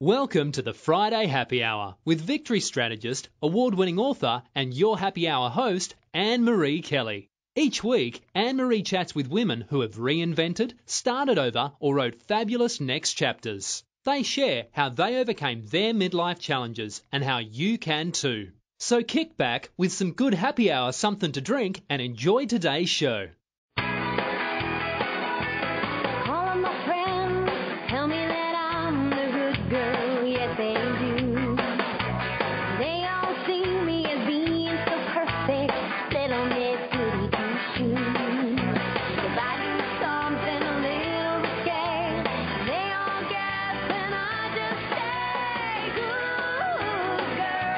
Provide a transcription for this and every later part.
Welcome to the Friday Happy Hour with victory strategist, award-winning author and your happy hour host, Annmarie Kelly. Each week, Annmarie chats with women who have reinvented, started over or wrote fabulous next chapters. They share how they overcame their midlife challenges and how you can too. So kick back with some good happy hour something to drink and enjoy today's show.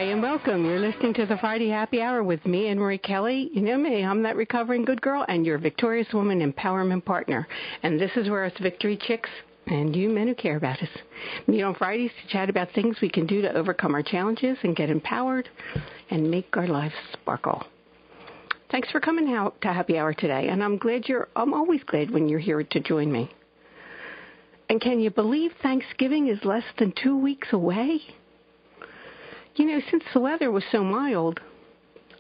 And welcome. You're listening to the Friday Happy Hour with me, Annmarie Kelly. You know me, I'm that recovering good girl and your victorious woman empowerment partner. And this is where us victory chicks and you men who care about us meet on Fridays to chat about things we can do to overcome our challenges and get empowered and make our lives sparkle. Thanks for coming out to Happy Hour today. And I'm always glad when you're here to join me. And can you believe Thanksgiving is less than 2 weeks away? You know, since the weather was so mild,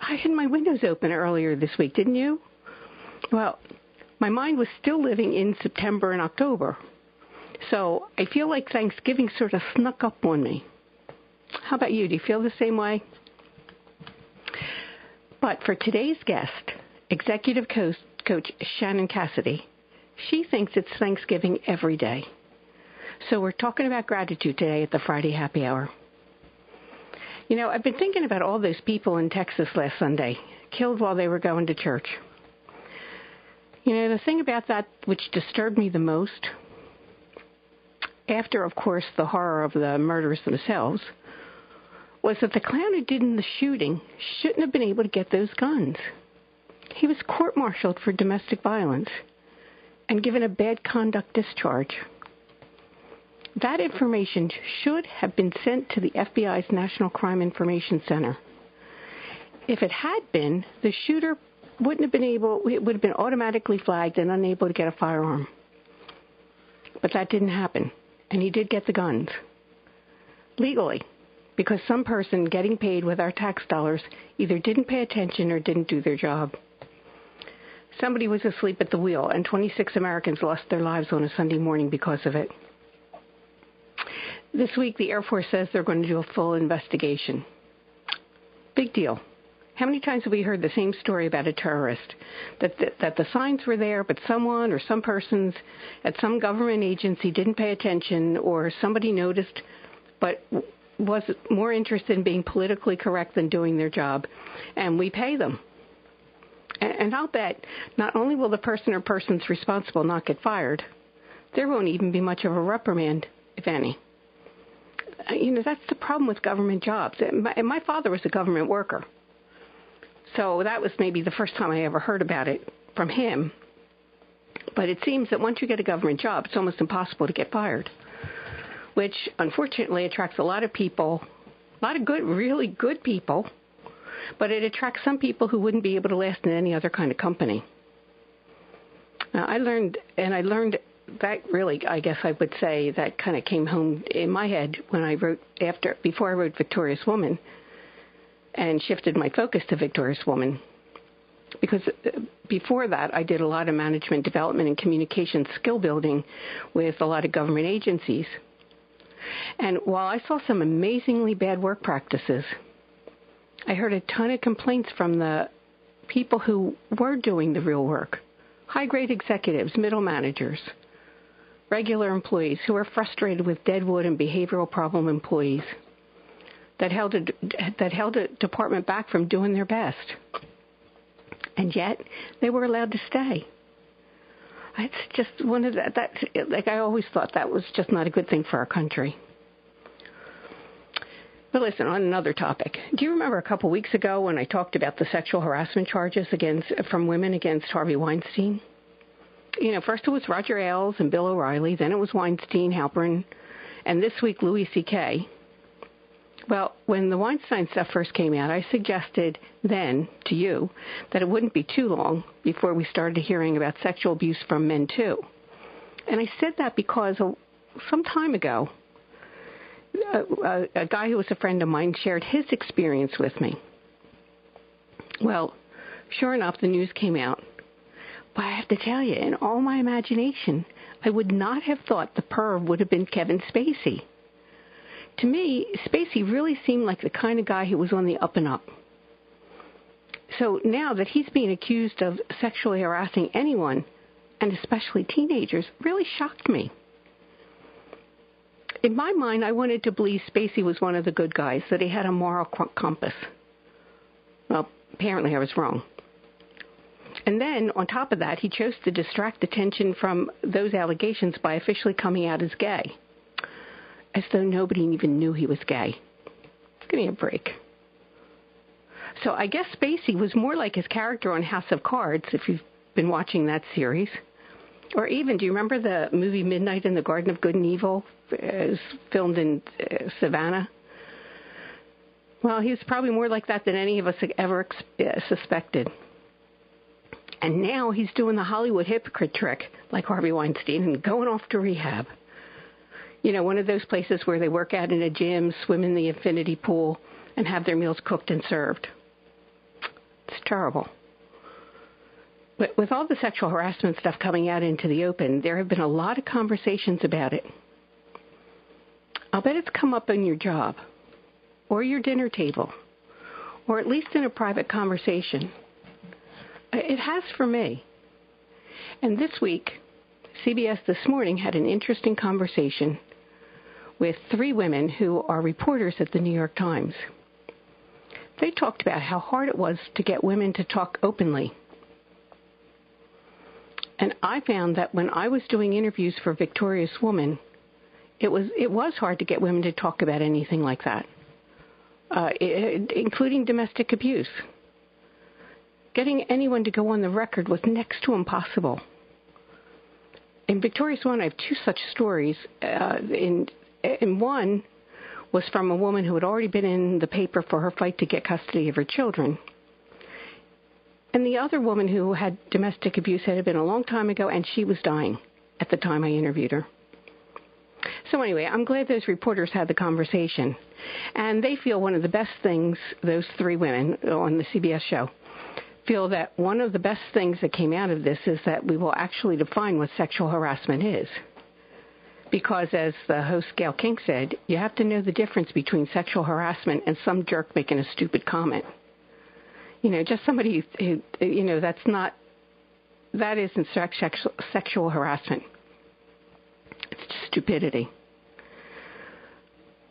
I had my windows open earlier this week, didn't you? Well, my mind was still living in September and October, so I feel like Thanksgiving sort of snuck up on me. How about you? Do you feel the same way? But for today's guest, Executive Coach Shannon Cassidy, she thinks it's Thanksgiving every day. So we're talking about gratitude today at the Friday Happy Hour. You know, I've been thinking about all those people in Texas last Sunday, killed while they were going to church. You know, the thing about that which disturbed me the most, after, of course, the horror of the murders themselves, was that the clown who did the shooting shouldn't have been able to get those guns. He was court-martialed for domestic violence and given a bad conduct discharge. That information should have been sent to the FBI's National Crime Information Center. If it had been, the shooter would have been automatically flagged and unable to get a firearm. But that didn't happen, and he did get the guns. Legally, because some person getting paid with our tax dollars either didn't pay attention or didn't do their job. Somebody was asleep at the wheel, and 26 Americans lost their lives on a Sunday morning because of it. This week, the Air Force says they're going to do a full investigation. Big deal. How many times have we heard the same story about a terrorist? That the signs were there, but someone or some persons at some government agency didn't pay attention, or somebody noticed but was more interested in being politically correct than doing their job, and we pay them. And I'll bet not only will the person or persons responsible not get fired, there won't even be much of a reprimand, if any. You know, that's the problem with government jobs. My father was a government worker, so that was maybe the first time I ever heard about it from him. But it seems that once you get a government job, it's almost impossible to get fired, which unfortunately attracts a lot of people, a lot of good, really good people, but it attracts some people who wouldn't be able to last in any other kind of company. Now, I learned that really, I guess I would say, that kind of came home in my head when before I wrote Victorious Woman and shifted my focus to Victorious Woman. Because before that, I did a lot of management development and communication skill building with a lot of government agencies. And while I saw some amazingly bad work practices, I heard a ton of complaints from the people who were doing the real work. High-grade executives, middle managers, regular employees who are frustrated with deadwood and behavioral problem employees that held a department back from doing their best. And yet, they were allowed to stay. It's just one of like I always thought that was just not a good thing for our country. But listen, on another topic, do you remember a couple weeks ago when I talked about the sexual harassment charges from women against Harvey Weinstein? You know, first it was Roger Ailes and Bill O'Reilly, then it was Weinstein, Halpern, and this week Louis C.K. Well, when the Weinstein stuff first came out, I suggested then to you that it wouldn't be too long before we started hearing about sexual abuse from men too. And I said that because some time ago, a guy who was a friend of mine shared his experience with me. Well, sure enough, the news came out. But I have to tell you, in all my imagination, I would not have thought the perv would have been Kevin Spacey. To me, Spacey really seemed like the kind of guy who was on the up and up. So now that he's being accused of sexually harassing anyone, and especially teenagers, really shocked me. In my mind, I wanted to believe Spacey was one of the good guys, that he had a moral compass. Well, apparently I was wrong. And then, on top of that, he chose to distract attention from those allegations by officially coming out as gay, as though nobody even knew he was gay. Give me a break. So I guess Spacey was more like his character on House of Cards, if you've been watching that series. Or even, do you remember the movie Midnight in the Garden of Good and Evil? It was filmed in Savannah. Well, he was probably more like that than any of us ever suspected. And now he's doing the Hollywood hypocrite trick, like Harvey Weinstein, and going off to rehab. You know, one of those places where they work out in a gym, swim in the infinity pool, and have their meals cooked and served. It's terrible. But with all the sexual harassment stuff coming out into the open, there have been a lot of conversations about it. I'll bet it's come up in your job, or your dinner table, or at least in a private conversation. It has for me. And this week, CBS This Morning had an interesting conversation with 3 women who are reporters at the New York Times. They talked about how hard it was to get women to talk openly. And I found that when I was doing interviews for Victorious Woman, it was hard to get women to talk about anything like that, including domestic abuse. Getting anyone to go on the record was next to impossible. In Victorious Woman, I have 2 such stories. And one was from a woman who had already been in the paper for her fight to get custody of her children. And the other woman who had domestic abuse had been a long time ago, and she was dying at the time I interviewed her. So anyway, I'm glad those reporters had the conversation. And they feel one of the best things, those 3 women on the CBS show, feel that one of the best things that came out of this is that we will actually define what sexual harassment is. Because as the host Gail King said, you have to know the difference between sexual harassment and some jerk making a stupid comment. You know, just somebody who, you know, that isn't sexual harassment. It's just stupidity.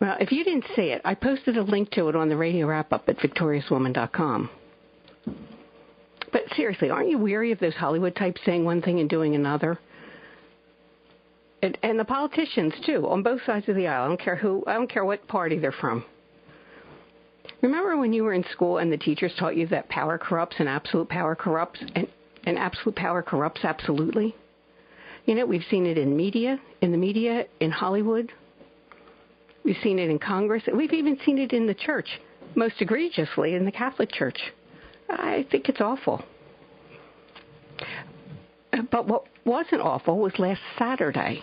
Well, if you didn't see it, I posted a link to it on the radio wrap-up at victoriouswoman.com. But seriously, aren't you weary of those Hollywood types saying one thing and doing another? And the politicians, too, on both sides of the aisle. I don't care what party they're from. Remember when you were in school and the teachers taught you that power corrupts and absolute power corrupts, and absolute power corrupts absolutely? You know, we've seen it in the media, in Hollywood. We've seen it in Congress. We've even seen it in the church, most egregiously in the Catholic Church. I think it's awful. But what wasn't awful was last Saturday.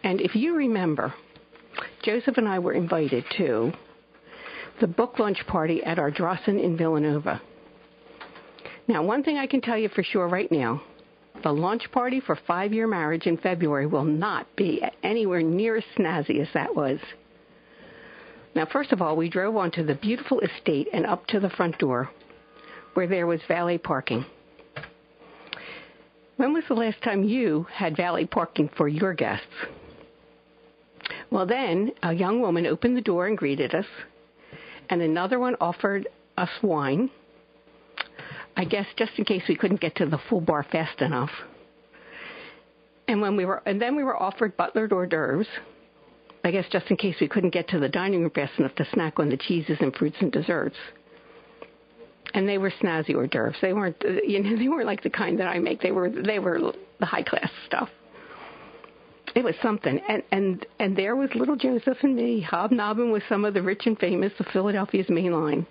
And if you remember, Joseph and I were invited to the book lunch party at our Drossen in Villanova. Now, one thing I can tell you for sure right now, the lunch party for 5-year marriage in February will not be anywhere near as snazzy as that was. Now, first of all, we drove onto the beautiful estate and up to the front door, where there was valet parking. When was the last time you had valet parking for your guests? Well, then a young woman opened the door and greeted us, and another one offered us wine, I guess just in case we couldn't get to the full bar fast enough. And then we were offered butlered hors d'oeuvres, I guess just in case we couldn't get to the dining room fast enough to snack on the cheeses and fruits and desserts. And they were snazzy hors d'oeuvres. They weren't, they weren't like the kind that I make. They were the high class stuff. It was something. And there was little Joseph and me hobnobbing with some of the rich and famous of Philadelphia's Main Line,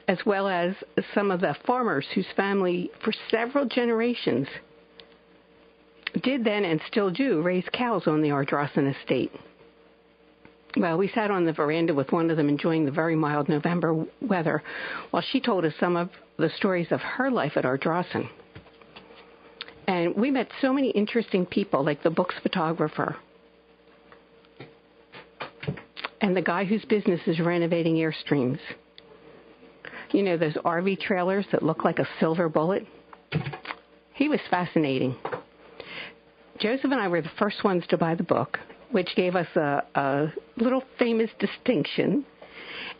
as well as some of the farmers whose family, for several generations, did then and still do raise cows on the Ardrossan estate. Well, we sat on the veranda with one of them enjoying the very mild November weather while she told us some of the stories of her life at Ardrossan. And we met so many interesting people, like the book's photographer and the guy whose business is renovating Airstreams. You know, those RV trailers that look like a silver bullet? He was fascinating. Joseph and I were the first ones to buy the book, which gave us a little famous distinction.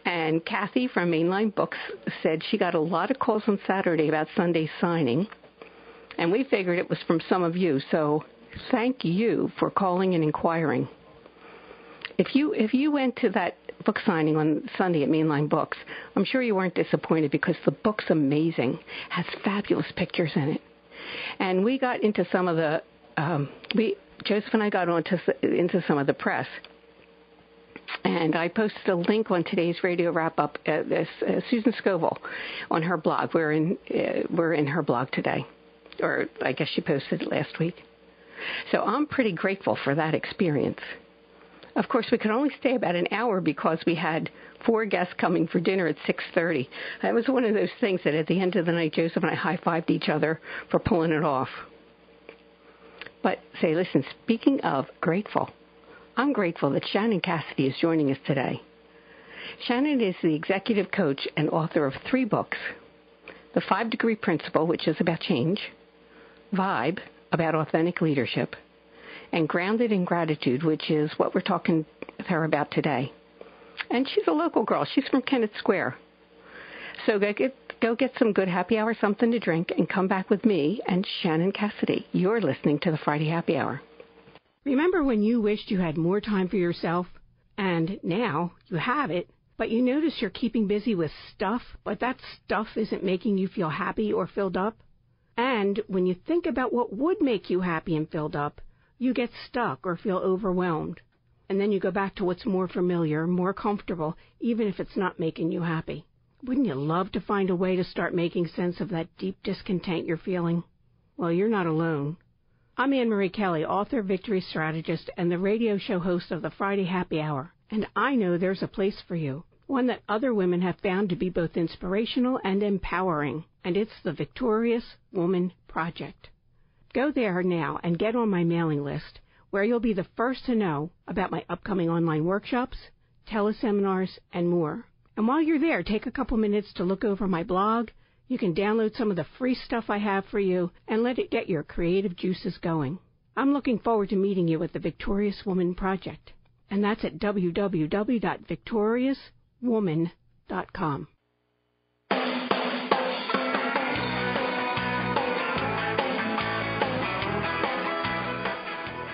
And Kathy from Mainline Books said she got a lot of calls on Saturday about Sunday's signing. And we figured it was from some of you, so thank you for calling and inquiring. If you went to that book signing on Sunday at Mainline Books, I'm sure you weren't disappointed because the book's amazing, has fabulous pictures in it. And we got into some of the, Joseph and I got into some of the press. And I posted a link on today's radio wrap-up, Susan Scoville, on her blog. We're in her blog today. Or I guess she posted it last week. So I'm pretty grateful for that experience. Of course, we could only stay about an hour because we had 4 guests coming for dinner at 6:30. That was one of those things that at the end of the night, Joseph and I high-fived each other for pulling it off. But say, listen, speaking of grateful, I'm grateful that Shannon Cassidy is joining us today. Shannon is the executive coach and author of 3 books: The 5-Degree Principle, which is about change; Vibe, about authentic leadership; and Grounded in Gratitude, which is what we're talking with her about today. And she's a local girl. She's from Kennett Square. So go get some good happy hour, something to drink, and come back with me and Shannon Cassidy. You're listening to the Friday Happy Hour. Remember when you wished you had more time for yourself? And now you have it, but you notice you're keeping busy with stuff, but that stuff isn't making you feel happy or filled up? And when you think about what would make you happy and filled up, you get stuck or feel overwhelmed. And then you go back to what's more familiar, more comfortable, even if it's not making you happy. Wouldn't you love to find a way to start making sense of that deep discontent you're feeling? Well, you're not alone. I'm Annmarie Kelly, author, victory strategist, and the radio show host of the Friday Happy Hour. And I know there's a place for you, one that other women have found to be both inspirational and empowering. And it's the Victorious Woman Project. Go there now and get on my mailing list, where you'll be the first to know about my upcoming online workshops, teleseminars, and more. And while you're there, take a couple minutes to look over my blog. You can download some of the free stuff I have for you and let it get your creative juices going. I'm looking forward to meeting you at the Victorious Woman Project. And that's at www.victoriouswoman.com.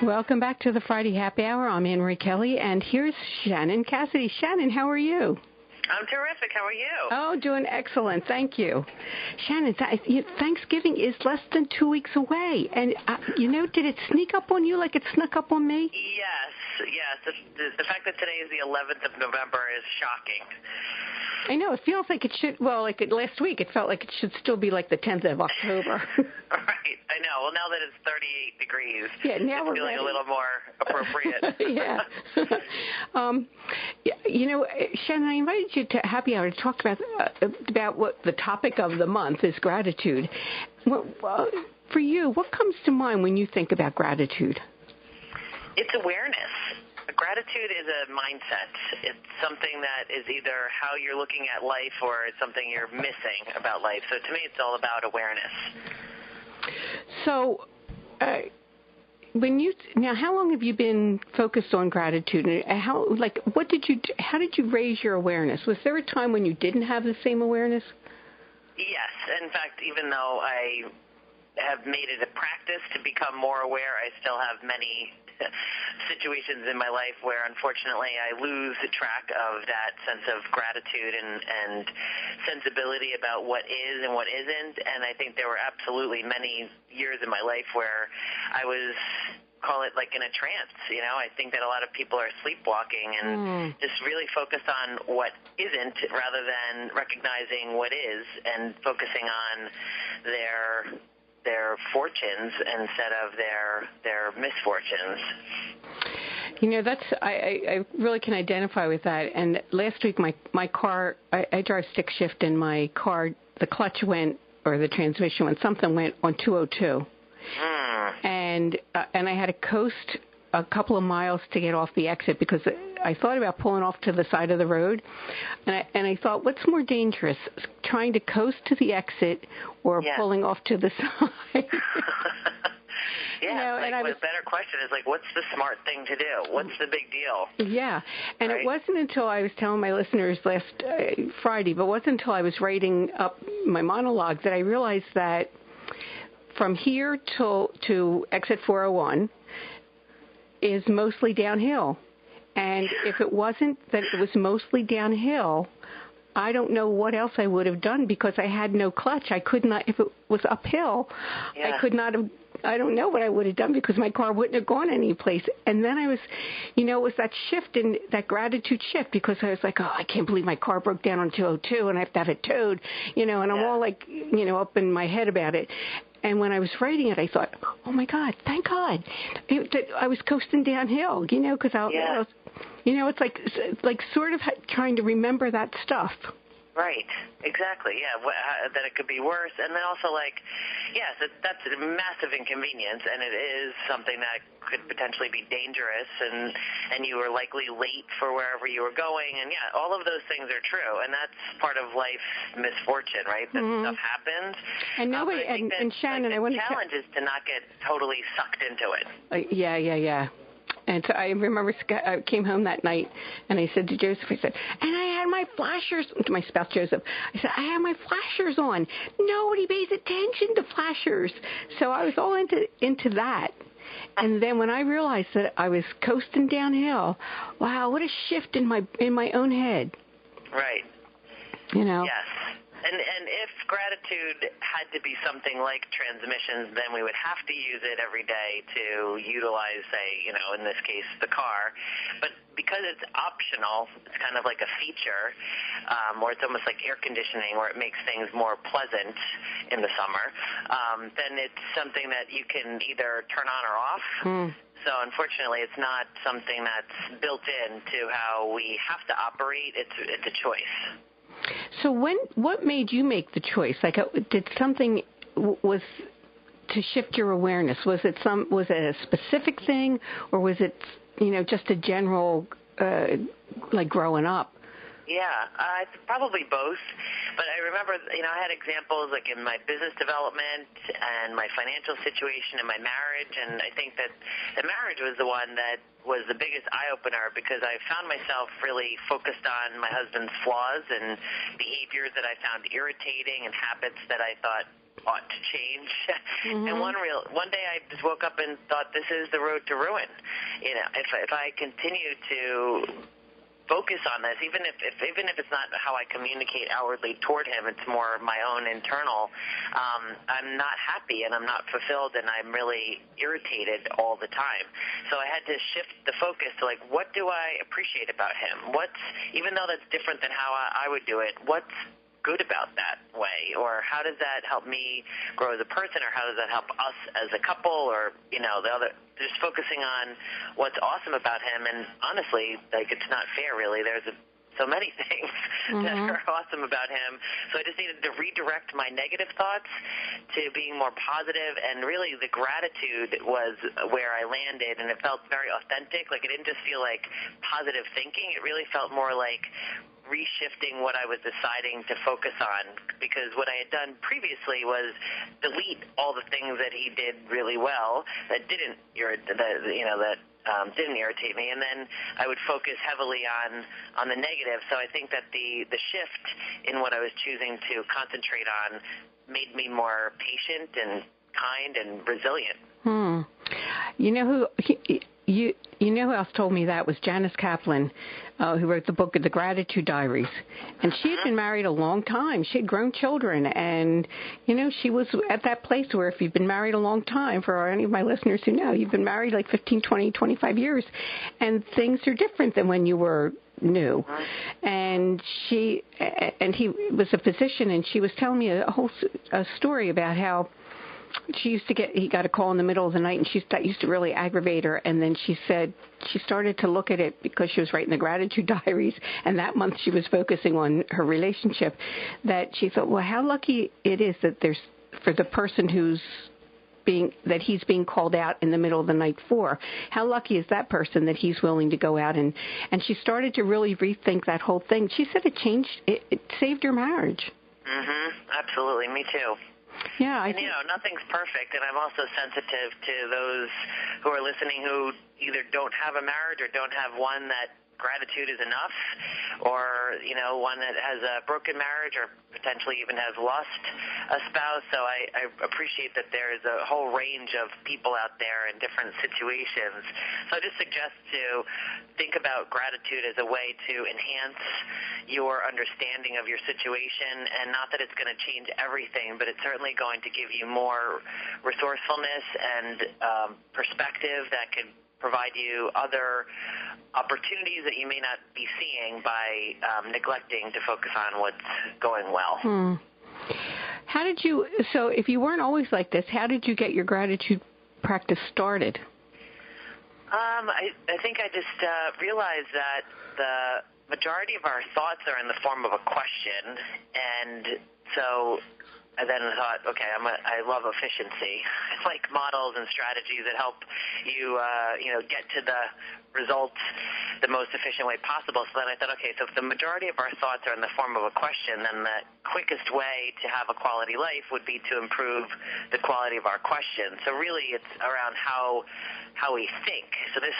Welcome back to the Friday Happy Hour. I'm Annmarie Kelly, and here's Shannon Cassidy. Shannon, how are you? I'm terrific. How are you? Oh, doing excellent. Thank you. Shannon, Thanksgiving is less than 2 weeks away. And, did it sneak up on you like it snuck up on me? Yes. The fact that today is the 11th of November is shocking. I know. It feels like it should, last week it felt like it should still be like the 10th of October. Right. I know. Well, now that it's 38 degrees, now it's feeling a little more appropriate. Yeah. Shannon, I invited you to Happy Hour to talk about what the topic of the month is, gratitude. For you, what comes to mind when you think about gratitude? It's awareness. Gratitude is a mindset. It's something that is either how you're looking at life or it's something you're missing about life. So to me, it's all about awareness. So, how long have you been focused on gratitude? And how did you raise your awareness? Was there a time when you didn't have the same awareness? Yes. In fact, even though I have made it a practice to become more aware, I still have many situations in my life where unfortunately I lose track of that sense of gratitude and sensibility about what is and what isn't. And I think there were absolutely many years in my life where I was, call it like in a trance. I think that a lot of people are sleepwalking and just really focused on what isn't rather than recognizing what is and focusing on their fortunes instead of their misfortunes. That's I really can identify with that. And last week, my car, I drive stick shift, and my car, the clutch went, or the transmission went, something went on 202. And I had to coast a couple of miles to get off the exit because I thought about pulling off to the side of the road. And I thought, what's more dangerous, trying to coast to the exit or pulling off to the side? Yeah, and the better question is, what's the smart thing to do? What's the big deal? Yeah, and It wasn't until I was telling my listeners last Friday, but it wasn't until I was writing up my monologue that I realized that from here to exit 401 is mostly downhill. And if it wasn't that it was mostly downhill, I don't know what else I would have done because I had no clutch. I could not, if it was uphill, I could not have, I don't know what I would have done because my car wouldn't have gone any place. And then I was, it was that shift, in that gratitude shift, because I was like, oh, I can't believe my car broke down on 202 and I have to have it towed, and I'm all up in my head about it. And when I was writing it, I thought, oh, my God, thank God that I was coasting downhill, because it's like sort of trying to remember that stuff. Right, exactly, yeah, that it could be worse. And then also, yes, that's a massive inconvenience, and it is something that could potentially be dangerous, and you were likely late for wherever you were going. And, all of those things are true, and that's part of life's misfortune, right, that stuff happens. And nobody, and Shannon, I want to... The challenge is to not get totally sucked into it. Yeah. And so I remember I came home that night, and I said to Joseph, and I had my flashers, to my spouse Joseph, I said, I had my flashers on. Nobody pays attention to flashers. So I was all into that. And then when I realized that I was coasting downhill, wow, what a shift in my own head. Right. Yes. And if gratitude had to be something like transmissions, then we would have to use it every day to utilize, say, in this case, the car. But because it's optional, it's kind of like a feature, or it's almost like air conditioning, where it makes things more pleasant in the summer, then it's something that you can either turn on or off. So unfortunately, it's not something that's built into how we have to operate. It's a choice. So what made you make the choice? Did something was to shift your awareness? Was it a specific thing, or was it just a general growing up? Yeah, probably both. But I remember, I had examples in my business development and my financial situation and my marriage, and I think that the marriage was the one that was the biggest eye-opener because I found myself really focused on my husband's flaws and behaviors that I found irritating and habits that I thought ought to change. And one day I just woke up and thought, this is the road to ruin. If I continue to focus on this, even if it's not how I communicate outwardly toward him, it's more my own internal, I'm not happy and I'm not fulfilled and I'm really irritated all the time. So I had to shift the focus to what do I appreciate about him? Even though that's different than how I would do it, what's good about that way, or how does that help me grow as a person, or how does that help us as a couple, or just focusing on what's awesome about him. And honestly, it's not fair, really. There's so many things that are awesome about him. So I just needed to redirect my negative thoughts to being more positive, and really the gratitude was where I landed, and it felt very authentic. It didn't just feel like positive thinking. It really felt more like reshifting what I was deciding to focus on, because what I had done previously was delete all the things that he did really well that didn't irritate me, and then I would focus heavily on the negative. So I think that the shift in what I was choosing to concentrate on made me more patient and kind and resilient. You know who else told me that was Janice Kaplan, who wrote the book of the Gratitude Diaries. And she had been married a long time. She had grown children. And, she was at that place where if you've been married a long time, for any of my listeners who know, you've been married 15, 20, 25 years. And things are different than when you were new. And he was a physician, and she was telling me a story about how he got a call in the middle of the night, and that used to really aggravate her. And then she said she started to look at it because she was writing the gratitude diaries, and that month she was focusing on her relationship, that she thought, well, how lucky it is that there's, for the person that he's being called out in the middle of the night for. How lucky is that person that he's willing to go out and she started to really rethink that whole thing. She said it saved her marriage. Absolutely, me too. Yeah, and nothing's perfect, and I'm also sensitive to those who are listening who either don't have a marriage or don't have one that gratitude is enough, or one that has a broken marriage or potentially even has lost a spouse. So I appreciate that there is a whole range of people out there in different situations. So I just suggest to think about gratitude as a way to enhance your understanding of your situation, and not that it's going to change everything, but it's certainly going to give you more resourcefulness and perspective that could provide you other opportunities that you may not be seeing by neglecting to focus on what's going well. So if you weren't always like this, how did you get your gratitude practice started? I think I just realized that the majority of our thoughts are in the form of a question, and so I then thought, okay, I love efficiency. It's like models and strategies that help you, get to the results the most efficient way possible. So then I thought, okay, so if the majority of our thoughts are in the form of a question, then the quickest way to have a quality life would be to improve the quality of our questions. So really, it's around how we think. So this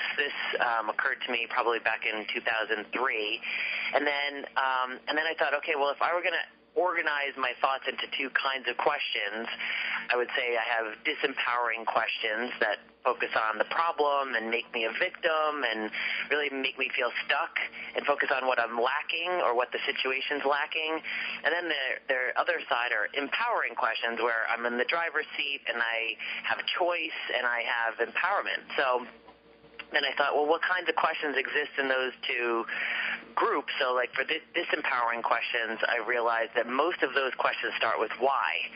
occurred to me probably back in 2003, and then I thought, okay, well, if I were going to organize my thoughts into two kinds of questions, I would say I have disempowering questions that focus on the problem and make me a victim and really make me feel stuck and focus on what I'm lacking or what the situation's lacking. And then the other side are empowering questions where I'm in the driver's seat and I have a choice and I have empowerment. So then I thought, well, what kinds of questions exist in those two groups? So like for disempowering questions, I realized that most of those questions start with why.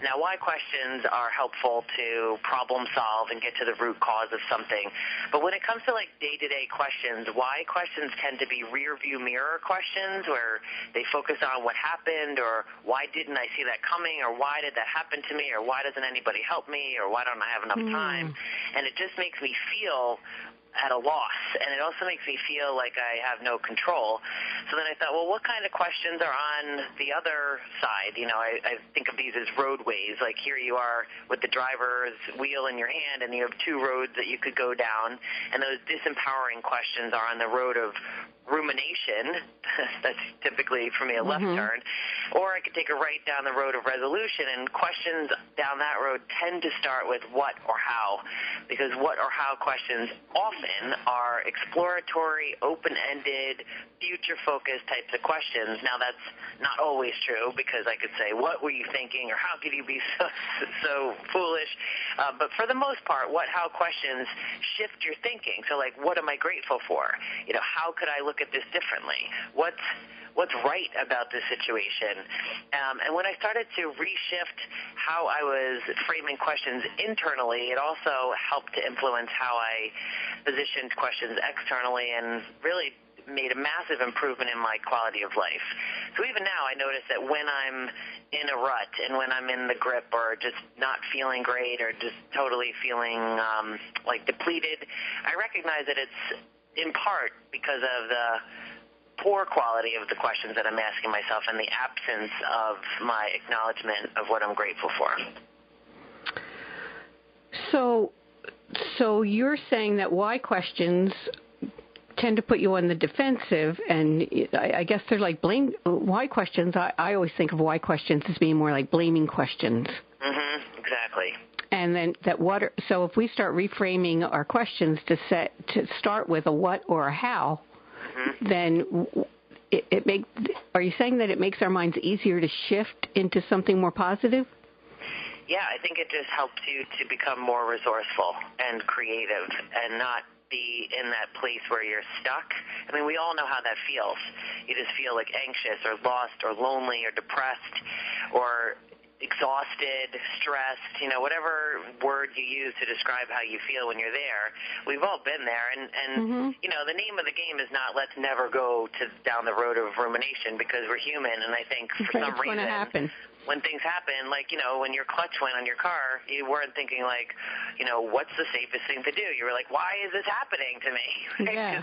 Now, why questions are helpful to problem solve and get to the root cause of something. But when it comes to like day-to-day questions, why questions tend to be rear-view mirror questions where they focus on what happened or why didn't I see that coming or why did that happen to me or why doesn't anybody help me or why don't I have enough time? And it just makes me feel at a loss, and it also makes me feel like I have no control. So then I thought, well, what kind of questions are on the other side? I think of these as roadways. Like here you are with the driver's wheel in your hand, and you have two roads that you could go down, and those disempowering questions are on the road of rumination. That's typically for me a left turn, or I could take a right down the road of resolution, and questions down that road tend to start with what or how, because what or how questions often are exploratory, open-ended, future-focused types of questions. Now that's not always true, because I could say, what were you thinking, or how could you be so foolish? But for the most part, what-how questions shift your thinking. So like, what am I grateful for? How could I look at this differently? What's right about this situation? And when I started to reshift how I was framing questions internally, it also helped to influence how I positioned questions externally and really made a massive improvement in my quality of life. So even now I notice that when I'm in a rut and when I'm in the grip or just not feeling great or just totally feeling like depleted, I recognize that it's in part because of the poor quality of the questions that I'm asking myself and the absence of my acknowledgement of what I'm grateful for. So you're saying that why questions tend to put you on the defensive, and I guess they're like why questions. I always think of why questions as being more like blaming questions. Exactly. And then so if we start reframing our questions to start with a what or a how, then are you saying that it makes our minds easier to shift into something more positive? Yeah, I think it just helps you to become more resourceful and creative and not be in that place where you're stuck. I mean, we all know how that feels. You just feel like anxious or lost or lonely or depressed, or exhausted, stressed, whatever word you use to describe how you feel when you're there. We've all been there, and the name of the game is not let's never go down the road of rumination, because we're human, and I think for some reason when things happen, like, when your clutch went on your car, you weren't thinking like, what's the safest thing to do? You were like, why is this happening to me? Right? Yeah.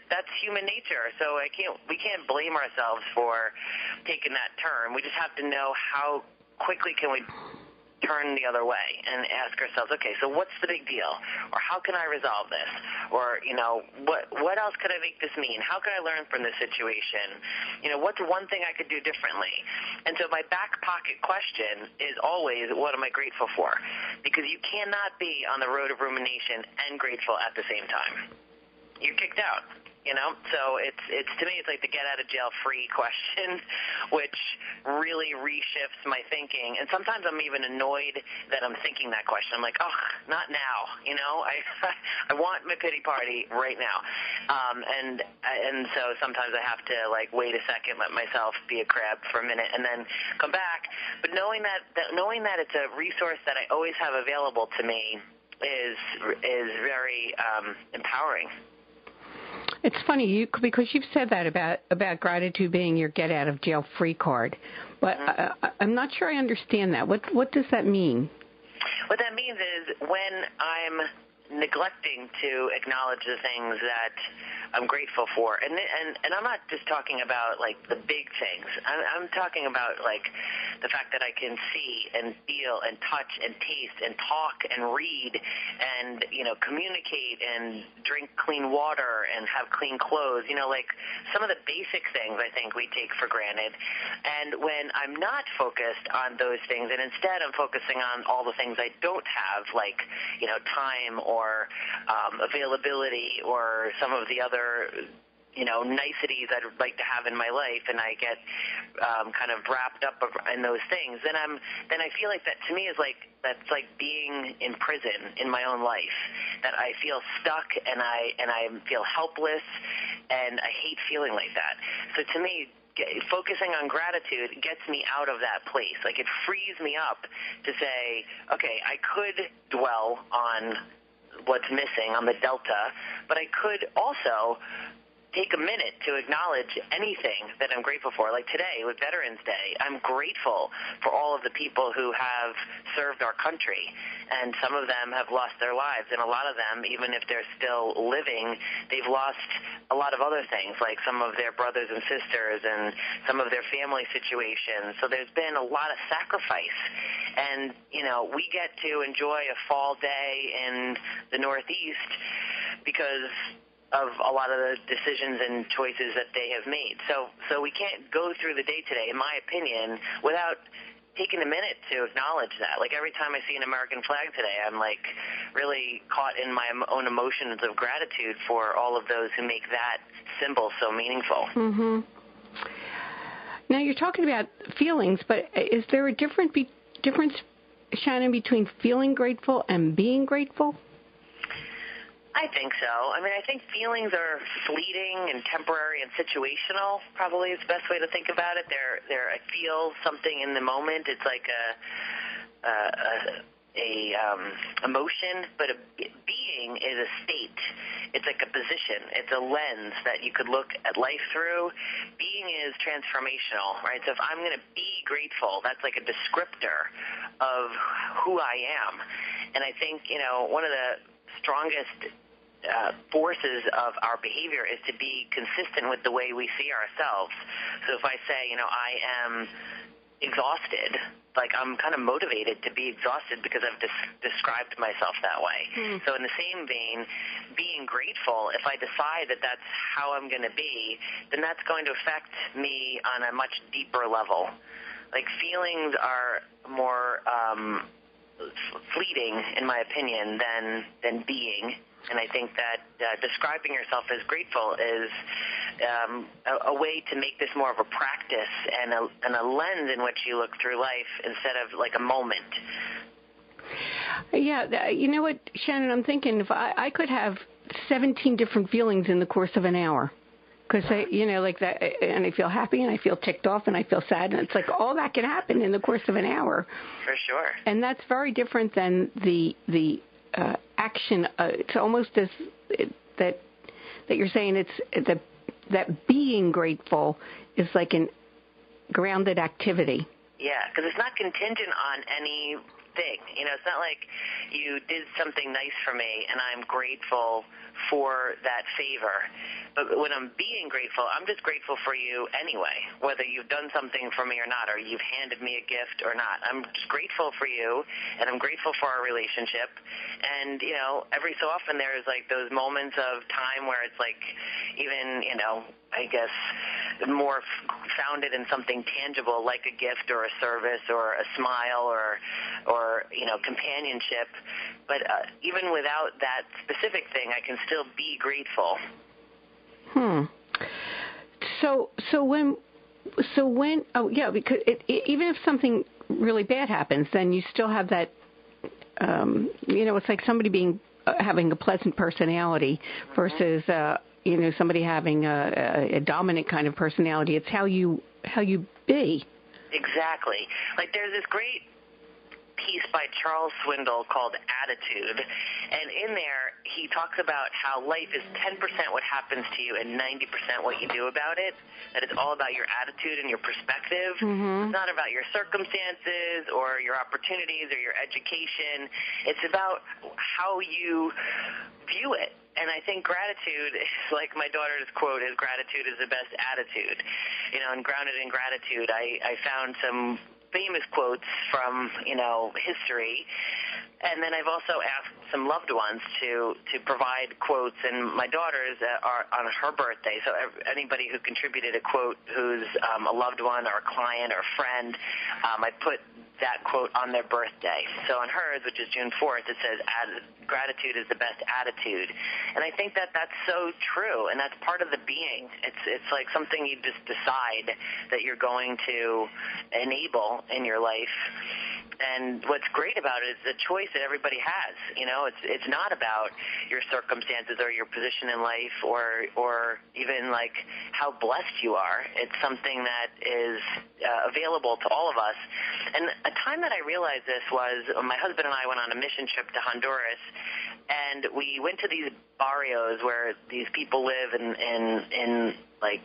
That's human nature. So we can't blame ourselves for taking that turn. We just have to know how quickly can we turn the other way and ask ourselves, okay, so what's the big deal? Or how can I resolve this? Or, what else could I make this mean? How can I learn from this situation? What's one thing I could do differently? And so my back pocket question is always, what am I grateful for? Because you cannot be on the road of rumination and grateful at the same time. You're kicked out. So it's to me, it's like the get out of jail free question, which really reshifts my thinking. And sometimes I'm even annoyed that I'm thinking that question. I'm like, oh, not now. I want my pity party right now. And so sometimes I have to wait a second, let myself be a crab for a minute, and then come back. But knowing that it's a resource that I always have available to me is very empowering. It's funny because you've said that about gratitude being your get out of jail free card, but I'm not sure I understand that. What does that mean? What that means is when I'm neglecting to acknowledge the things that I'm grateful for, and I'm not just talking about the big things. I'm talking about the fact that I can see and feel and touch and taste and talk and read and communicate and drink clean water and have clean clothes. Some of the basic things I think we take for granted. And when I'm not focused on those things, and instead I'm focusing on all the things I don't have, time or availability or some of the other niceties I'd like to have in my life, and I get kind of wrapped up in those things, then I feel like that to me is that's like being in prison in my own life, that I feel stuck and I feel helpless, and I hate feeling like that. So to me, focusing on gratitude gets me out of that place. It frees me up to say, okay, I could dwell on what's missing, on the delta, but I could also take a minute to acknowledge anything that I'm grateful for. Like today with Veterans Day, I'm grateful for all of the people who have served our country, and some of them have lost their lives, and a lot of them, even if they're still living, they've lost a lot of other things, like some of their brothers and sisters and some of their family situations. So there's been a lot of sacrifice, and we get to enjoy a fall day in the Northeast because of a lot of the decisions and choices that they have made. So we can't go through the day today, in my opinion, without taking a minute to acknowledge that. Every time I see an American flag today, I'm really caught in my own emotions of gratitude for all of those who make that symbol so meaningful. Mm-hmm. Now you're talking about feelings, but is there a difference, Shannon, between feeling grateful and being grateful? I think so. I think feelings are fleeting and temporary and situational, probably is the best way to think about it. I feel something in the moment. It's like a emotion, but a being is a state. It's like a position. It's a lens that you could look at life through. Being is transformational, right? So if I'm going to be grateful, that's like a descriptor of who I am. And I think, one of the strongest forces of our behavior is to be consistent with the way we see ourselves. So if I say, I am exhausted, I'm kind of motivated to be exhausted because I've described myself that way. So in the same vein, being grateful, if I decide that that's how I'm going to be, then that's going to affect me on a much deeper level. Feelings are more fleeting, in my opinion, than being. And I think that describing yourself as grateful is a way to make this more of a practice and a lens in which you look through life instead of a moment. Yeah, you know what, Shannon, I'm thinking if I could have 17 different feelings in the course of an hour. Because, like that, and I feel happy and I feel ticked off and I feel sad. And it's like all that can happen in the course of an hour. For sure. And that's very different than the action. It's almost as that you're saying it's that being grateful is like an grounded activity. Yeah, because it's not contingent on anything. It's not like you did something nice for me and I'm grateful for that favor. But when I'm being grateful, I'm just grateful for you anyway, whether you've done something for me or not, or you've handed me a gift or not. I'm just grateful for you, and I'm grateful for our relationship. And, every so often there's like those moments of time where it's like even, I guess more founded in something tangible like a gift or a service or a smile or companionship. But even without that specific thing, I can still be grateful. So when because even if something really bad happens, then you still have that. It's like somebody having a pleasant personality versus somebody having a dominant kind of personality. It's how you be. Exactly. Like there's this great piece by Charles Swindoll called Attitude, and in there he talks about how life is 10% what happens to you and 90% what you do about it, that it's all about your attitude and your perspective. It's not about your circumstances or your opportunities or your education. It's about how you view it. And I think gratitude is like my daughter's quote is, gratitude is the best attitude. And grounded in gratitude, I found some famous quotes from, history. And then I've also asked some loved ones to provide quotes, and my daughter's are on her birthday. So anybody who contributed a quote who's a loved one or a client or a friend, I put that quote on their birthday. So on hers, which is June 4th, it says, gratitude is the best attitude. And I think that that's so true, and that's part of the being. It's like something you just decide that you're going to enable in your life. And what's great about it is the choice that everybody has. It's not about your circumstances or your position in life or even like how blessed you are. It's something that is available to all of us. And a time that I realized this was my husband and I went on a mission trip to Honduras, and we went to these barrios where these people live in like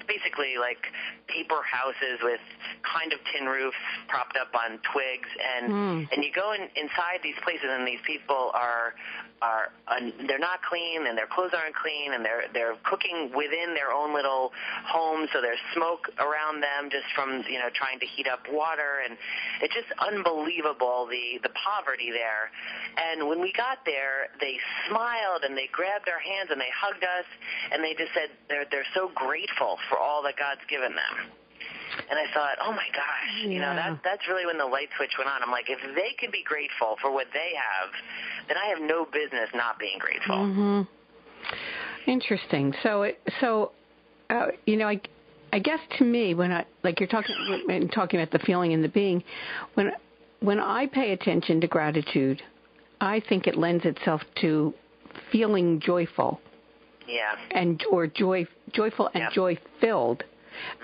basically like paper houses with kind of tin roofs propped up on twigs, and you go inside these places, and these people are they're not clean, and their clothes aren't clean, and they're cooking within their own little homes, so there's smoke around them just from trying to heat up water, and it's just unbelievable the poverty there. And when we got there, they smiled and they grabbed our hands and they hugged us, and they just said they're so grateful for all that God's given them. And I thought, oh my gosh, that's really when the light switch went on. I'm like, if they can be grateful for what they have, then I have no business not being grateful. Interesting. So I guess to me, when you're talking about the feeling and the being, when I pay attention to gratitude, I think it lends itself to feeling joyful. Yeah. Or joyful and joy-filled.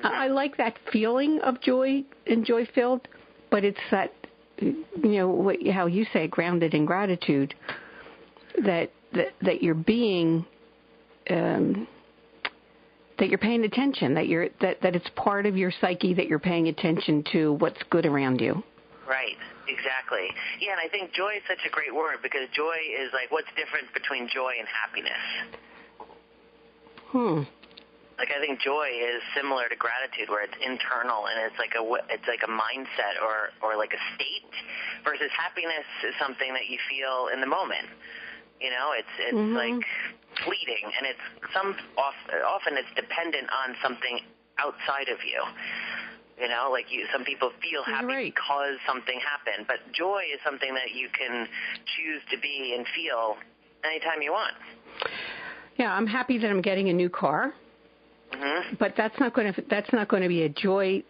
I like that feeling of joy and joy-filled, but it's that, how you say, grounded in gratitude, that you're being, that you're paying attention, that it's part of your psyche, that you're paying attention to what's good around you. Right. Exactly. Yeah, and I think joy is such a great word, because joy is like what's different between joy and happiness. Like I think joy is similar to gratitude, where it's internal and it's like a mindset or like a state, versus happiness is something that you feel in the moment. It's like fleeting, and it's often it's dependent on something outside of you. Some people feel happy because something happened, but joy is something that you can choose to be and feel anytime you want. Yeah, I'm happy that I'm getting a new car, but that's not going to be a joy.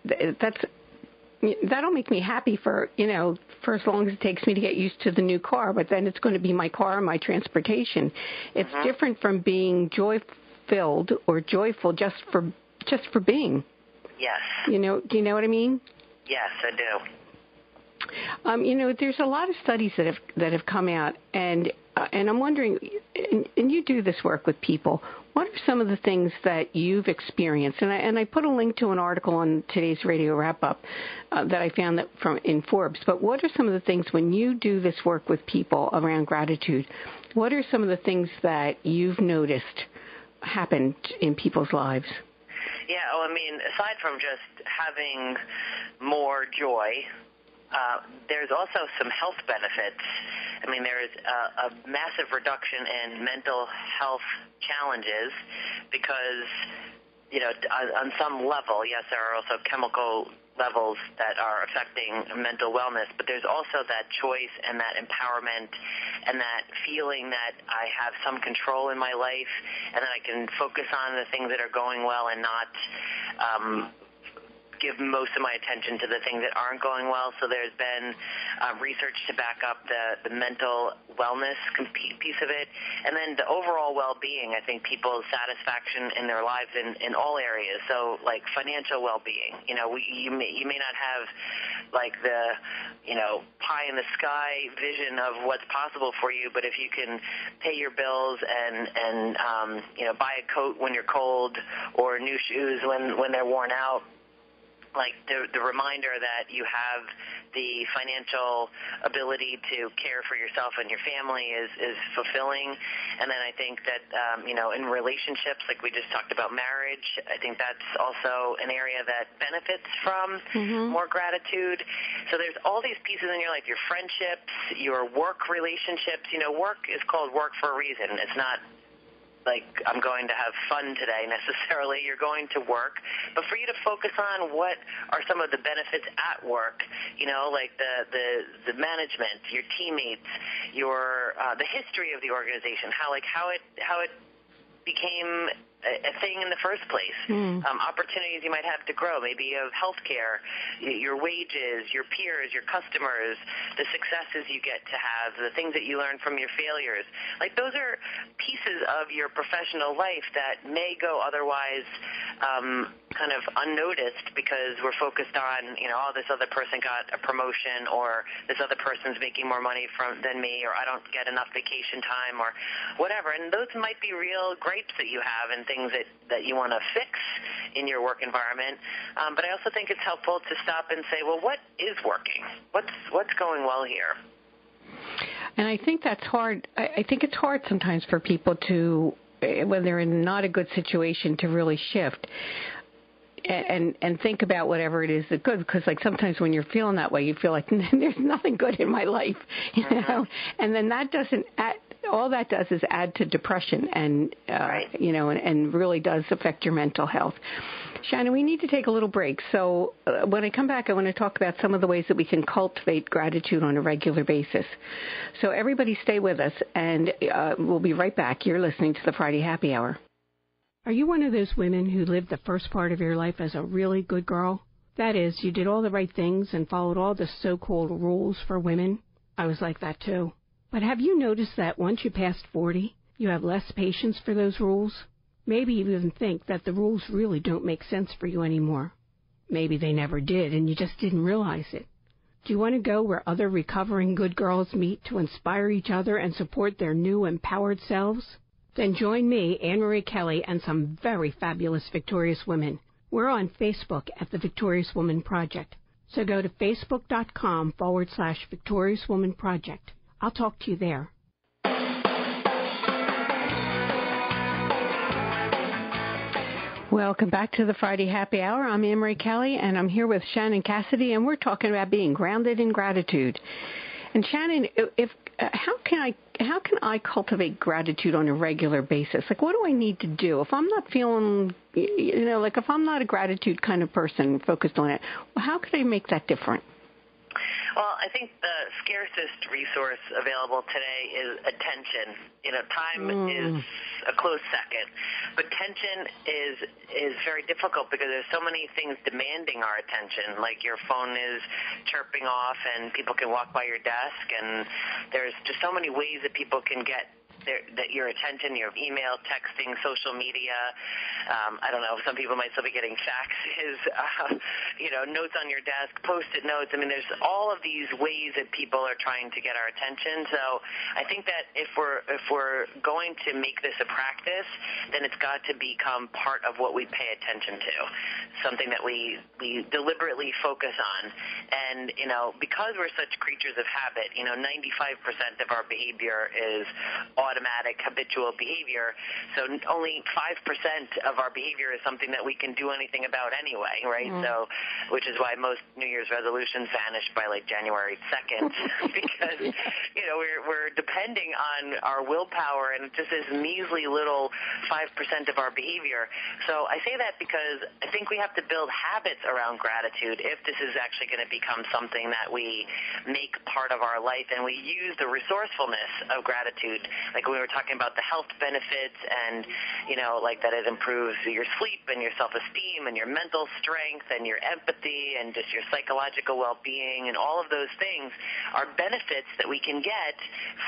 That'll make me happy for as long as it takes me to get used to the new car. But then it's going to be my car and my transportation. It's different from being fulfilled or joyful just for being. Yes. Do you know what I mean? Yes, I do. There's a lot of studies that have come out, and I'm wondering, and you do this work with people. What are some of the things that you've experienced? And I put a link to an article on today's radio wrap-up that I found in Forbes. But what are some of the things when you do this work with people around gratitude? What are some of the things that you've noticed happen in people's lives? Yeah, aside from just having more joy, there's also some health benefits. There's a massive reduction in mental health challenges because, on some level, yes, there are also chemical levels that are affecting mental wellness, but there's also that choice and that empowerment and that feeling that I have some control in my life and that I can focus on the things that are going well and not give most of my attention to the things that aren't going well. So there's been research to back up the mental wellness piece of it. And then the overall well-being, I think people's satisfaction in their lives in all areas. So like financial well-being, you may not have like the, pie in the sky vision of what's possible for you, but if you can pay your bills and buy a coat when you're cold or new shoes when they're worn out, like the reminder that you have the financial ability to care for yourself and your family is fulfilling. And then I think that, in relationships, like we just talked about marriage, I think that's also an area that benefits from more gratitude. So there's all these pieces in your life, your friendships, your work relationships. Work is called work for a reason. It's not like I'm going to have fun today necessarily. You're going to work, but for you to focus on what are some of the benefits at work, like the management, your teammates, your the history of the organization, how it became a thing in the first place, opportunities you might have to grow, maybe of healthcare, your wages, your peers, your customers, the successes you get to have, the things that you learn from your failures. Like those are pieces of your professional life that may go otherwise kind of unnoticed because we're focused on, this other person got a promotion or this other person's making more money than me, or I don't get enough vacation time or whatever. And those might be real gripes that you have and things that you want to fix in your work environment. But I also think it's helpful to stop and say, well, what is working? What's going well here? And I think that's hard. I think it's hard sometimes for people to, when they're in not a good situation, to really shift and think about whatever it is that's good. Because like sometimes when you're feeling that way, you feel like there's nothing good in my life, and then that doesn't all that does is add to depression and, and really does affect your mental health. Shannon, we need to take a little break. So when I come back, I want to talk about some of the ways that we can cultivate gratitude on a regular basis. So everybody stay with us, and we'll be right back. You're listening to the Friday Happy Hour. Are you one of those women who lived the first part of your life as a really good girl? That is, you did all the right things and followed all the so-called rules for women? I was like that, too. But have you noticed that once you passed 40, you have less patience for those rules? Maybe you even think that the rules really don't make sense for you anymore. Maybe they never did and you just didn't realize it. Do you want to go where other recovering good girls meet to inspire each other and support their new empowered selves? Then join me, Annmarie Kelly, and some very fabulous victorious women. We're on Facebook at the Victorious Woman Project. So go to facebook.com/Victorious Woman Project. I'll talk to you there. Welcome back to the Friday Happy Hour. I'm Annmarie Kelly, and I'm here with Shannon Cassidy, and we're talking about being grounded in gratitude. And Shannon, how can I cultivate gratitude on a regular basis? Like, what do I need to do if I'm not feeling, if I'm not a gratitude kind of person focused on it? Well, how can I make that different? Well, I think the scarcest resource available today is attention. Time is a close second, but attention is very difficult because there's so many things demanding our attention. Like your phone is chirping off, and people can walk by your desk, and there's just so many ways that people can get that your attention, your email, texting, social media. I don't know. Some people might still be getting faxes, notes on your desk, Post-it notes. I mean, there's all of these ways that people are trying to get our attention. So I think that if we're going to make this a practice, then it's got to become part of what we pay attention to, something that we deliberately focus on. And, because we're such creatures of habit, 95% of our behavior is automatic, habitual behavior. So only 5% of our behavior is something that we can do anything about anyway, right? Mm. So, which is why most New Year's resolutions vanish by like January 2nd because, we're depending on our willpower and just this measly little 5% of our behavior. So I say that because I think we have to build habits around gratitude if this is actually going to become something that we make part of our life and we use the resourcefulness of gratitude. Like we were talking about the health benefits and, like that it improves your sleep and your self-esteem and your mental strength and your empathy and just your psychological well-being and all of those things are benefits that we can get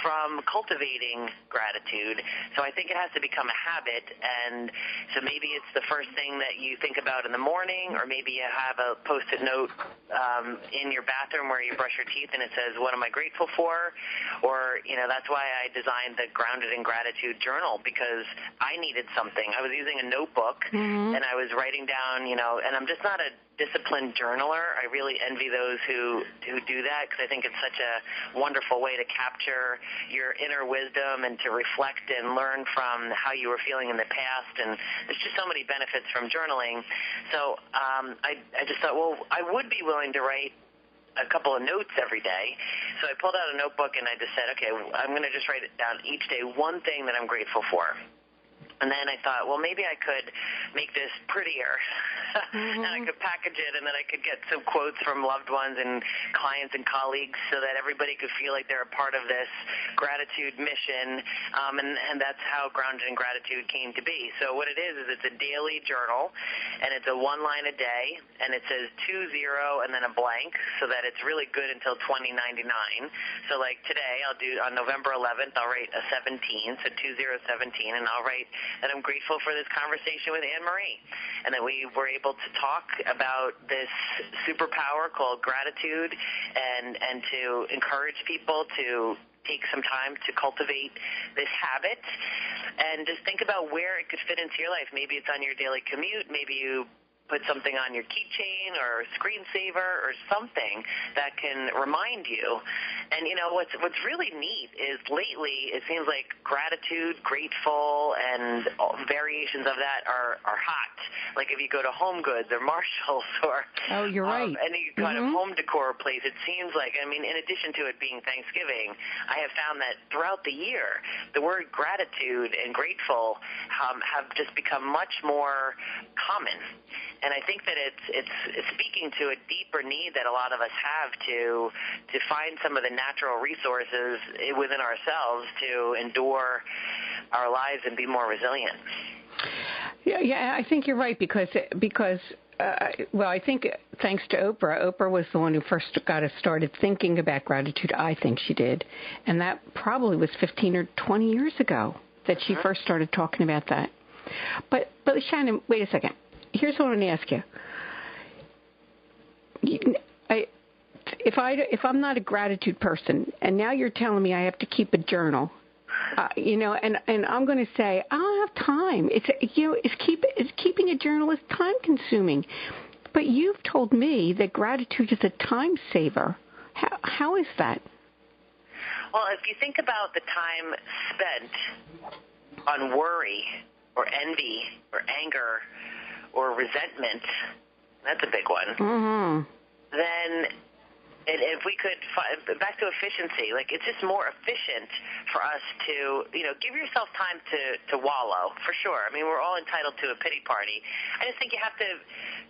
from cultivating gratitude. So I think it has to become a habit, and so maybe it's the first thing that you think about in the morning, or maybe you have a Post-it note in your bathroom where you brush your teeth and it says, what am I grateful for? Or, that's why I designed the Grounded in Gratitude journal, because I needed something. I was using a notebook, and I was writing down, and I'm just not a disciplined journaler. I really envy those who do that, because I think it's such a wonderful way to capture your inner wisdom and to reflect and learn from how you were feeling in the past. And there's just so many benefits from journaling. So I just thought, well, I would be willing to write a couple of notes every day. So I pulled out a notebook and I just said, okay, I'm going to just write it down each day, one thing that I'm grateful for. And then I thought, well, maybe I could make this prettier, and I could package it, and then I could get some quotes from loved ones and clients and colleagues so that everybody could feel like they're a part of this gratitude mission, and that's how Grounded in Gratitude came to be. So what it is it's a daily journal, and it's a one line a day, and it says 20 and then a blank, so that it's really good until 2099. So like today, I'll do on November 11th, I'll write a 17, so 2017, and I'll write that I'm grateful for this conversation with Annmarie, and that we were able to talk about this superpower called gratitude, and to encourage people to take some time to cultivate this habit, and just think about where it could fit into your life. Maybe it's on your daily commute. Maybe you put something on your keychain or screensaver or something that can remind you. And, what's really neat is lately it seems like gratitude, grateful, and variations of that are hot. Like if you go to Home Goods or Marshalls or you're right. Any kind of home decor place, it seems like, in addition to it being Thanksgiving, I have found that throughout the year, the word gratitude and grateful have just become much more common. And I think that it's speaking to a deeper need that a lot of us have to find some of the natural resources within ourselves to endure our lives and be more resilient. Yeah, I think you're right because I think thanks to Oprah was the one who first got us started thinking about gratitude. I think she did, and that probably was 15 or 20 years ago that she first started talking about that. But Shannon, wait a second. Here's what I want to ask you. If I'm not a gratitude person, and now you're telling me I have to keep a journal, and I'm going to say I don't have time. Keeping a journal is time consuming. But you've told me that gratitude is a time saver. How is that? Well, if you think about the time spent on worry or envy or anger or resentment, that's a big one. Then if we could back to efficiency, like it's just more efficient for us to, give yourself time to wallow, for sure. We're all entitled to a pity party. I just think you have to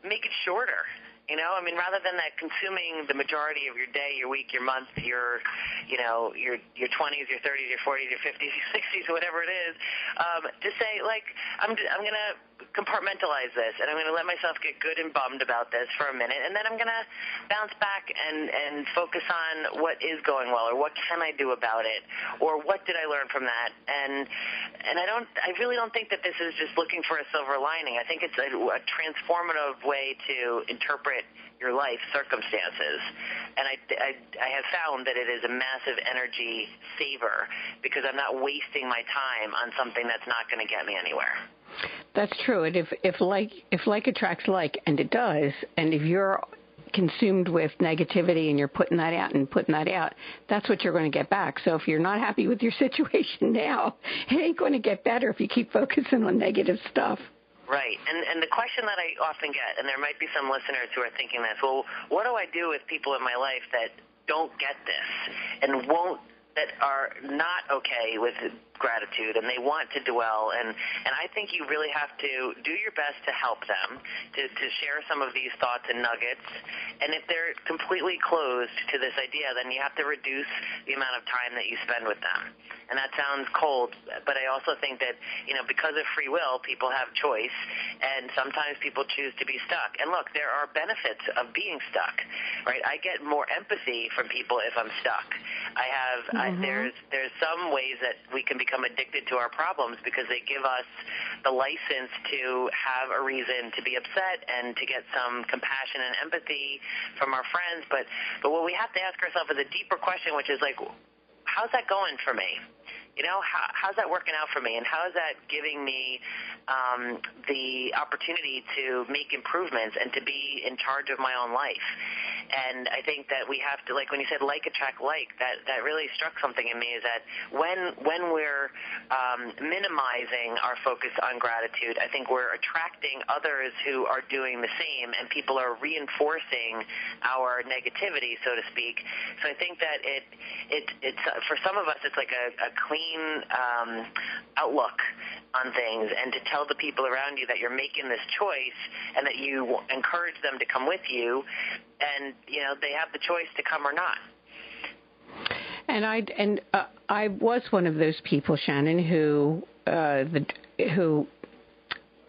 make it shorter. You know, I mean, rather than that consuming the majority of your day, your week, your month, your 20s, your 30s, your 40s, your 50s, your 60s, whatever it is, to say, like, I'm going to compartmentalize this, and I'm going to let myself get good and bummed about this for a minute, and then I'm going to bounce back and focus on what is going well, or what can I do about it, or what did I learn from that, and I really don't think that this is just looking for a silver lining. I think it's a transformative way to interpret your life circumstances, and I have found that it is a massive energy saver because I'm not wasting my time on something that's not going to get me anywhere. That's true. And if like attracts like, and it does, and if you're consumed with negativity and you're putting that out, that's what you're going to get back. So if you're not happy with your situation now, it ain't going to get better if you keep focusing on negative stuff. Right. And the question that I often get, and there might be some listeners who are thinking this, well, what do I do with people in my life that don't get this and that are not okay with gratitude and they want to dwell, and I think you really have to do your best to help them, to share some of these thoughts and nuggets, and if they're completely closed to this idea, then you have to reduce the amount of time that you spend with them. And that sounds cold, but I also think that, because of free will, people have choice, and sometimes people choose to be stuck. And look, there are benefits of being stuck, right? I get more empathy from people if I'm stuck. There's some ways that we can become addicted to our problems because they give us the license to have a reason to be upset and to get some compassion and empathy from our friends. But what we have to ask ourselves is a deeper question, which is like, how's that going for me? How's that working out for me, and how is that giving me the opportunity to make improvements and to be in charge of my own life? And I think that we have to, like when you said like attract like, that really struck something in me, is that when we're minimizing our focus on gratitude, I think we're attracting others who are doing the same, and people are reinforcing our negativity, so to speak. So I think that it's for some of us, it's like a clean outlook on things, and to tell the people around you that you're making this choice and that you encourage them to come with you, and they have the choice to come or not. And I was one of those people, Shannon, who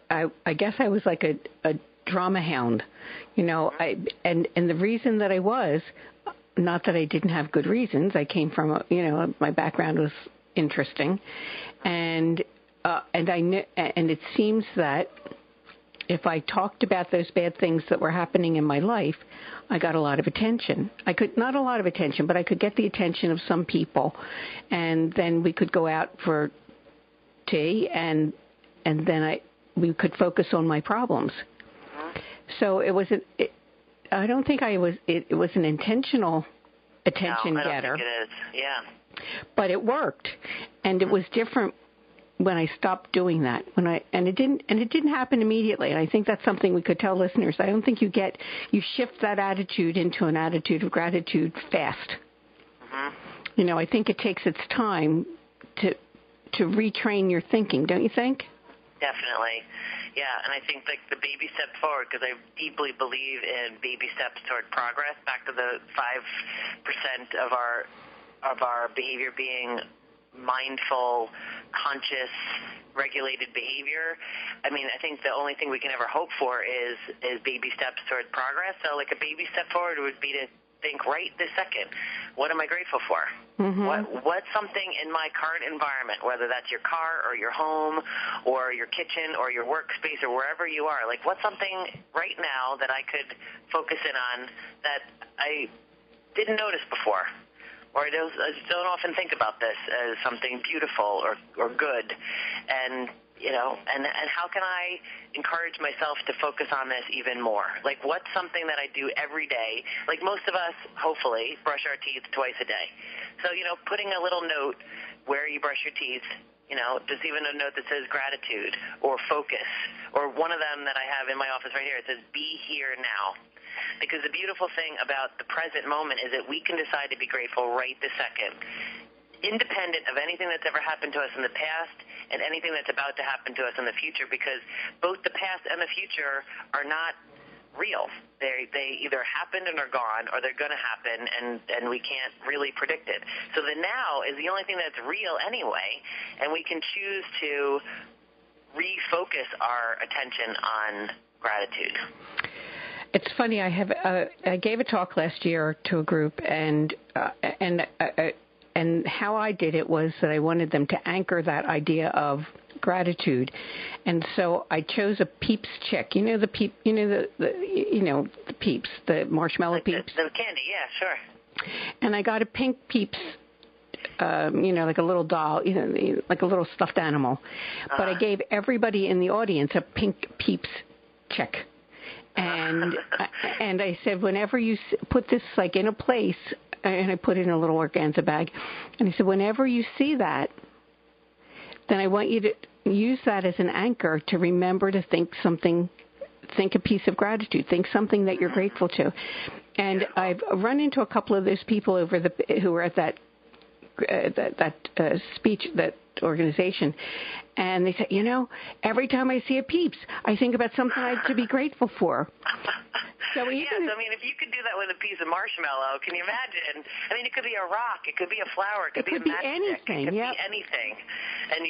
I guess I was like a drama hound, and the reason that I was, not that I didn't have good reasons. I came from my background was interesting, and it seems that if I talked about those bad things that were happening in my life, I got a lot of attention. Not a lot of attention, but I could get the attention of some people, and then we could go out for tea, and then we could focus on my problems. So it wasn't. I don't think it was an intentional attention getter. No, I don't think it is. Yeah. But it worked, and it was different when I stopped doing that. It didn't happen immediately. And I think that's something we could tell listeners. I don't think you shift that attitude into an attitude of gratitude fast. Mm-hmm. I think it takes its time to retrain your thinking, don't you think? Definitely. Yeah, and I think like the baby step forward, because I deeply believe in baby steps toward progress, back to the 5% of our behavior being mindful, conscious, regulated behavior. I mean, I think the only thing we can ever hope for is baby steps toward progress. So like a baby step forward would be to think right this second, what am I grateful for? Mm-hmm. What's something in my current environment, whether that's your car or your home or your kitchen or your workspace or wherever you are, like what's something right now that I could focus in on that I didn't notice before? Or I don't often think about this as something beautiful or good. And and how can I encourage myself to focus on this even more? Like, what's something that I do every day? Like most of us, hopefully, brush our teeth twice a day. So, putting a little note where you brush your teeth, just even a note that says gratitude or focus, or one of them that I have in my office right here, it says be here now. Because the beautiful thing about the present moment is that we can decide to be grateful right this second, independent of anything that's ever happened to us in the past and anything that's about to happen to us in the future, because both the past and the future are not real. They either happened and are gone, or they're going to happen, and we can't really predict it. So the now is the only thing that's real anyway, and we can choose to refocus our attention on gratitude. It's funny. I gave a talk last year to a group, and how I did it was that I wanted them to anchor that idea of gratitude, and so I chose a Peeps chick. You know the Peeps, the Peeps, the marshmallow like Peeps. The candy, yeah, sure. And I got a pink Peeps, like a little doll, like a little stuffed animal. But I gave everybody in the audience a pink Peeps chick. And and I said, whenever you put this like in a place, and I put it in a little organza bag, and I said, whenever you see that, then I want you to use that as an anchor to remember to think a piece of gratitude, think something that you're grateful to. And I've run into a couple of those people who were at that speech, that organization, and they said, every time I see a Peeps, I think about something I have to be grateful for. So yes, I mean, if you could do that with a piece of marshmallow, can you imagine? I mean, it could be a rock, it could be a flower, it could be a matchstick, anything, it could be anything. And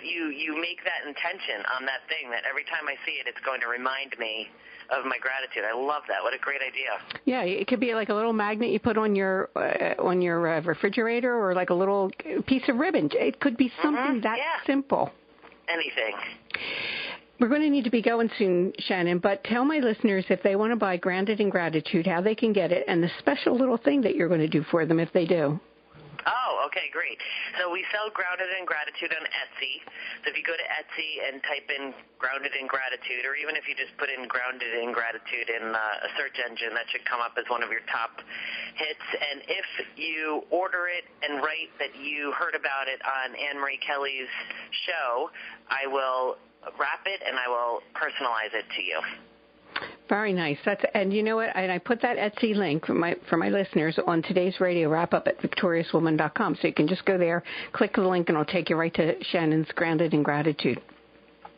you make that intention on that thing that every time I see it, it's going to remind me of my gratitude. I love that. What a great idea. Yeah, it could be like a little magnet you put on your refrigerator, or like a little piece of ribbon. It could be something that simple. Anything. We're going to need to be going soon, Shannon, but tell my listeners if they want to buy Grounded in Gratitude, how they can get it, and the special little thing that you're going to do for them if they do. Oh, okay, great. So we sell Grounded in Gratitude on Etsy. So if you go to Etsy and type in Grounded in Gratitude, or even if you just put in Grounded in Gratitude in a search engine, that should come up as one of your top hits. And if you order it and write that you heard about it on Annmarie Kelly's show, I will wrap it and I will personalize it to you. Very nice. And you know what? And I put that Etsy link for my listeners on today's radio wrap-up at victoriouswoman.com. So you can just go there, click the link, and it'll take you right to Shannon's Grounded in Gratitude.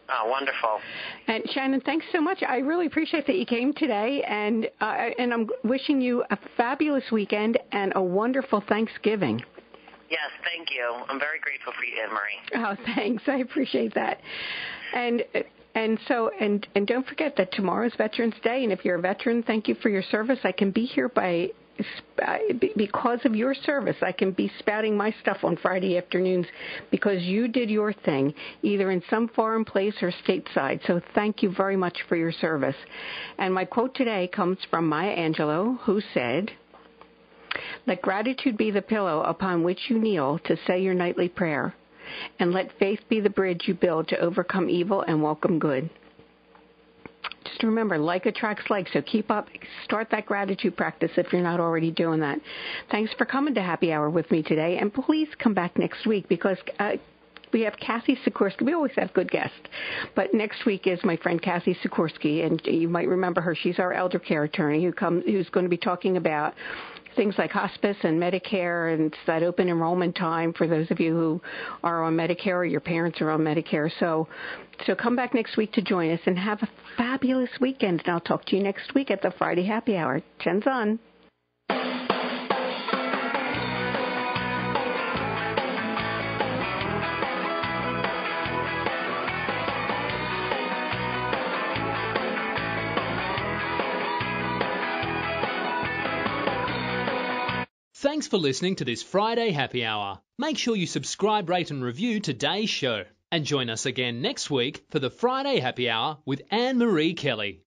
Oh, wonderful. And Shannon, thanks so much. I really appreciate that you came today, and I'm wishing you a fabulous weekend and a wonderful Thanksgiving. Yes, thank you. I'm very grateful for you, Annmarie. Oh, thanks. I appreciate that. And don't forget that tomorrow's Veterans Day, and if you're a veteran, thank you for your service. I can be here because of your service. I can be spouting my stuff on Friday afternoons because you did your thing, either in some foreign place or stateside. So thank you very much for your service. And my quote today comes from Maya Angelou, who said, "Let gratitude be the pillow upon which you kneel to say your nightly prayer, and let faith be the bridge you build to overcome evil and welcome good." Just remember, like attracts like, so keep up. Start that gratitude practice if you're not already doing that. Thanks for coming to Happy Hour with me today, and please come back next week because we have Kathy Sikorsky. We always have good guests, but next week is my friend Kathy Sikorsky, and you might remember her. She's our elder care attorney who's going to be talking about things like hospice and Medicare, and it's that open enrollment time for those of you who are on Medicare or your parents are on Medicare. So come back next week to join us and have a fabulous weekend, and I'll talk to you next week at the Friday Happy Hour. Chen's on. Thanks for listening to this Friday Happy Hour. Make sure you subscribe, rate and review today's show. And join us again next week for the Friday Happy Hour with Annmarie Kelly.